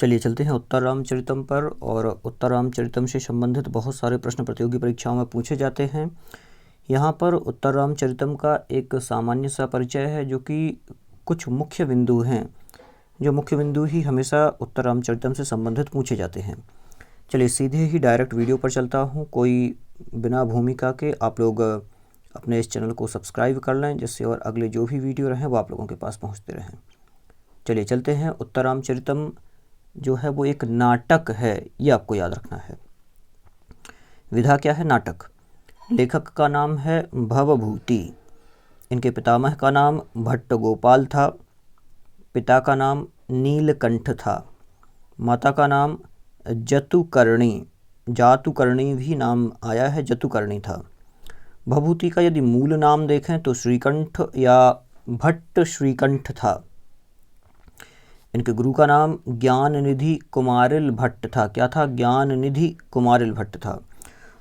चलिए चलते हैं उत्तर रामचरितम पर। और उत्तर रामचरितम से संबंधित बहुत सारे प्रश्न प्रतियोगी परीक्षाओं में पूछे जाते हैं। यहाँ पर उत्तर रामचरितम का एक सामान्य सा परिचय है, जो कि कुछ मुख्य बिंदु हैं, जो मुख्य बिंदु ही हमेशा उत्तर रामचरितम से संबंधित पूछे जाते हैं। चलिए सीधे ही डायरेक्ट वीडियो पर चलता हूँ, कोई बिना भूमिका के। आप लोग अपने इस चैनल को सब्सक्राइब कर लें, जिससे और अगले जो भी वीडियो रहें वो आप लोगों के पास पहुँचते रहें। चलिए चलते हैं। उत्तर रामचरितम जो है वो एक नाटक है, ये आपको याद रखना है। विधा क्या है? नाटक। लेखक का नाम है भवभूति। इनके पितामह का नाम भट्ट गोपाल था। पिता का नाम नीलकंठ था। माता का नाम जतुकर्णी, जातुकर्णी भी नाम आया है, जतुकर्णी था। भवभूति का यदि मूल नाम देखें तो श्रीकंठ या भट्ट श्रीकंठ था। इनके गुरु का नाम ज्ञाननिधि कुमारिल भट्ट था। क्या था? ज्ञाननिधि कुमारिल भट्ट था।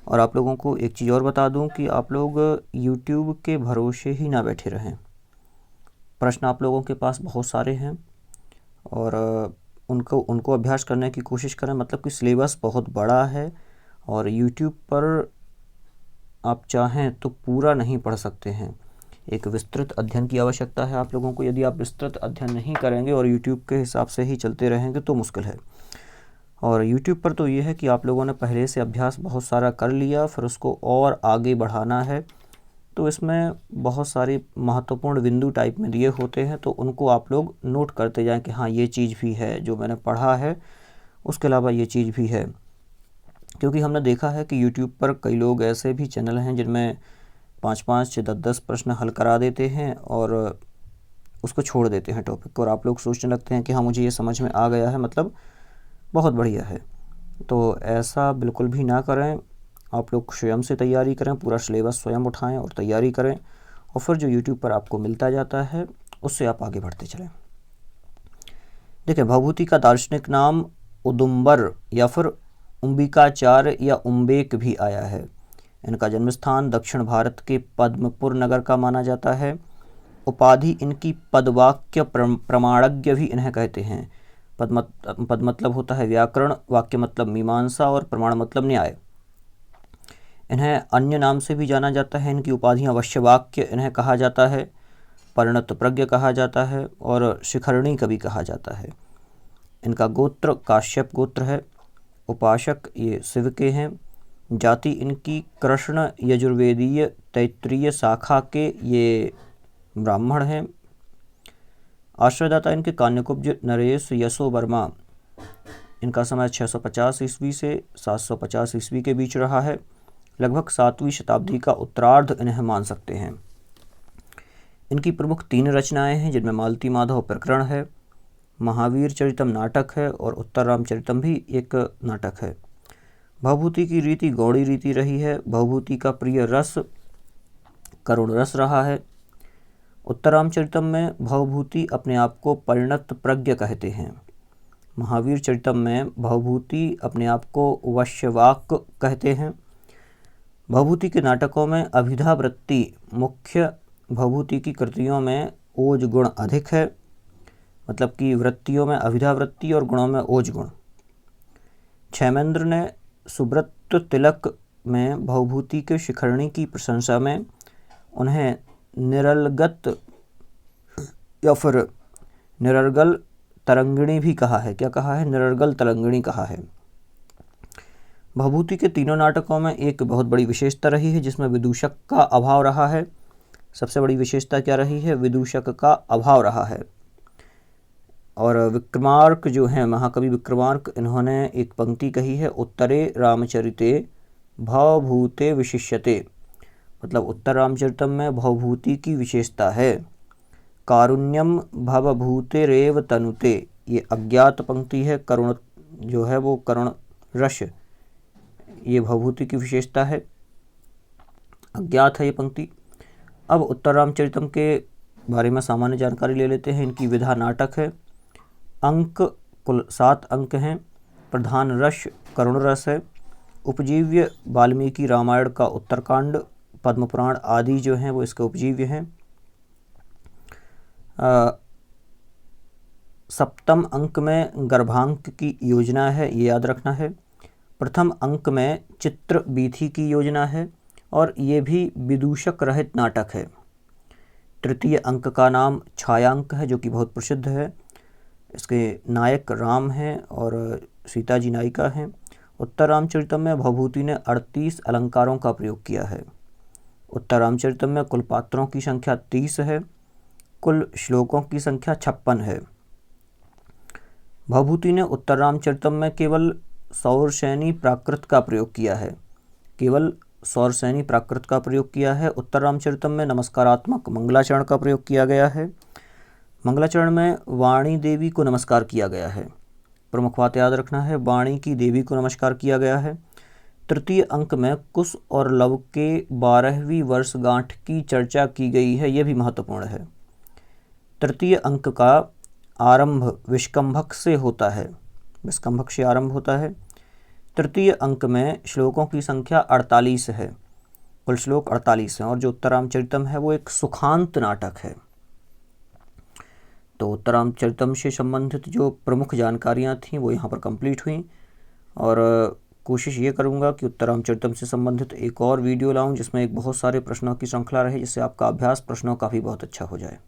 और आप लोगों को एक चीज़ और बता दूं कि आप लोग YouTube के भरोसे ही ना बैठे रहें। प्रश्न आप लोगों के पास बहुत सारे हैं और उनको अभ्यास करने की कोशिश करें। मतलब कि सिलेबस बहुत बड़ा है और YouTube पर आप चाहें तो पूरा नहीं पढ़ सकते हैं। एक विस्तृत अध्ययन की आवश्यकता है आप लोगों को। यदि आप विस्तृत अध्ययन नहीं करेंगे और YouTube के हिसाब से ही चलते रहेंगे तो मुश्किल है। और YouTube पर तो ये है कि आप लोगों ने पहले से अभ्यास बहुत सारा कर लिया, फिर उसको और आगे बढ़ाना है। तो इसमें बहुत सारे महत्वपूर्ण बिंदु टाइप में दिए होते हैं, तो उनको आप लोग नोट करते जाएं कि हाँ ये चीज़ भी है जो मैंने पढ़ा है, उसके अलावा ये चीज़ भी है। क्योंकि हमने देखा है कि YouTube पर कई लोग ऐसे भी चैनल हैं जिनमें 5-5 से 10-10 प्रश्न हल करा देते हैं और उसको छोड़ देते हैं टॉपिक को, और आप लोग सोचने लगते हैं कि हाँ मुझे ये समझ में आ गया है, मतलब बहुत बढ़िया है। तो ऐसा बिल्कुल भी ना करें। आप लोग स्वयं से तैयारी करें, पूरा सिलेबस स्वयं उठाएं और तैयारी करें, और फिर जो YouTube पर आपको मिलता जाता है उससे आप आगे बढ़ते चलें। देखिए, भवभूति का दार्शनिक नाम उदुम्बर या फिर उम्बिकाचार्य या उम्बेक भी आया है। इनका जन्म स्थान दक्षिण भारत के पद्मपुर नगर का माना जाता है। उपाधि इनकी पदवाक्य प्रमाणज्ञ भी इन्हें कहते हैं। पद मतलब होता है व्याकरण, वाक्य मतलब मीमांसा और प्रमाण मतलब न्याय। इन्हें अन्य नाम से भी जाना जाता है। इनकी उपाधियां वश्यवाक्य इन्हें कहा जाता है, परिणत प्रज्ञ कहा जाता है और शिखरणी कवि कहा जाता है। इनका गोत्र काश्यप गोत्र है। उपासक ये शिव के हैं। जाति इनकी कृष्ण यजुर्वेदीय तैत्रीय शाखा के ये ब्राह्मण हैं। आश्रयदाता इनके कान्यकुब्ज नरेश यशो वर्मा। इनका समय 650 ईस्वी से 750 ईस्वी के बीच रहा है। लगभग 7वीं शताब्दी का उत्तरार्ध इन्हें मान सकते हैं। इनकी प्रमुख 3 रचनाएं हैं, जिनमें मालती माधव प्रकरण है, महावीर चरितम नाटक है और उत्तर रामचरितम भी एक नाटक है। भवभूति की रीति गौड़ी रीति रही है। भवभूति का प्रिय रस करुण रस रहा है। उत्तर रामचरितम में भवभूति अपने आप को परिणत प्रज्ञ कहते हैं। महावीर चरितम में भवभूति अपने आप को वश्यवाक कहते हैं। भवभूति के नाटकों में अभिधा वृत्ति मुख्य। भवभूति की कृतियों में ओज गुण अधिक है, मतलब कि वृत्तियों में अभिधा वृत्ति और गुणों में ओज गुण। क्षेमेंद्र ने सुब्रत तिलक में भवभूति के शिखरणी की प्रशंसा में उन्हें निरलगत या फिर निरर्गल तरंगिणी भी कहा है। क्या कहा है? निरर्गल तरंगिणी कहा है। भवभूति के तीनों नाटकों में एक बहुत बड़ी विशेषता रही है, जिसमें विदूषक का अभाव रहा है। सबसे बड़ी विशेषता क्या रही है? विदूषक का अभाव रहा है। और विक्रमार्क जो हैं, महाकवि विक्रमार्क, इन्होंने एक पंक्ति कही है, उत्तरे रामचरिते भवभूते विशिष्यते। मतलब उत्तर रामचरितम में भवभूति की विशेषता है। कारुण्यम भवभूतेरेव तनुते, ये अज्ञात पंक्ति है। करुण जो है वो करुण रस, ये भवभूति की विशेषता है, अज्ञात है ये पंक्ति। अब उत्तर रामचरितम के बारे में सामान्य जानकारी ले लेते हैं। इनकी विधा नाटक है। अंक कुल 7 अंक हैं। प्रधान रस करुण रस है। उपजीव्य वाल्मीकि रामायण का उत्तरकांड, पद्मपुराण आदि जो हैं वो इसके उपजीव्य हैं। सप्तम अंक में गर्भांक की योजना है, ये याद रखना है। प्रथम अंक में चित्र बीथी की योजना है और ये भी विदूषक रहित नाटक है। तृतीय अंक का नाम छायांक है, जो कि बहुत प्रसिद्ध है। इसके नायक राम हैं और सीता जी नायिका हैं। उत्तर रामचरितम में भवभूति ने 38 अलंकारों का प्रयोग किया है। उत्तर रामचरितम में कुल पात्रों की संख्या 30 है। कुल श्लोकों की संख्या 56 है। भवभूति ने उत्तर रामचरितम में केवल सौरसेनी प्राकृत का प्रयोग किया है। केवल सौरसेनी प्राकृत का प्रयोग किया है। उत्तर रामचरितम में नमस्कारात्मक मंगलाचरण का प्रयोग किया गया है। मंगलाचरण में वाणी देवी को नमस्कार किया गया है। प्रमुख बात याद रखना है, वाणी की देवी को नमस्कार किया गया है। तृतीय अंक में कुश और लव के 12वीं वर्षगांठ की चर्चा की गई है, यह भी महत्वपूर्ण है। तृतीय अंक का आरंभ विष्कंभक से होता है, विष्कंभक से आरंभ होता है। तृतीय अंक में श्लोकों की संख्या 48 है। कुल श्लोक 48 हैं और जो उत्तर रामचरितम है वो एक सुखांत नाटक है। तो उत्तर रामचरितम से संबंधित जो प्रमुख जानकारियाँ थीं वो यहाँ पर कंप्लीट हुई और कोशिश ये करूँगा कि उत्तर रामचरितम से संबंधित एक और वीडियो लाऊं जिसमें एक बहुत सारे प्रश्नों की श्रृंखला रहे, जिससे आपका अभ्यास प्रश्नों का भी बहुत अच्छा हो जाए।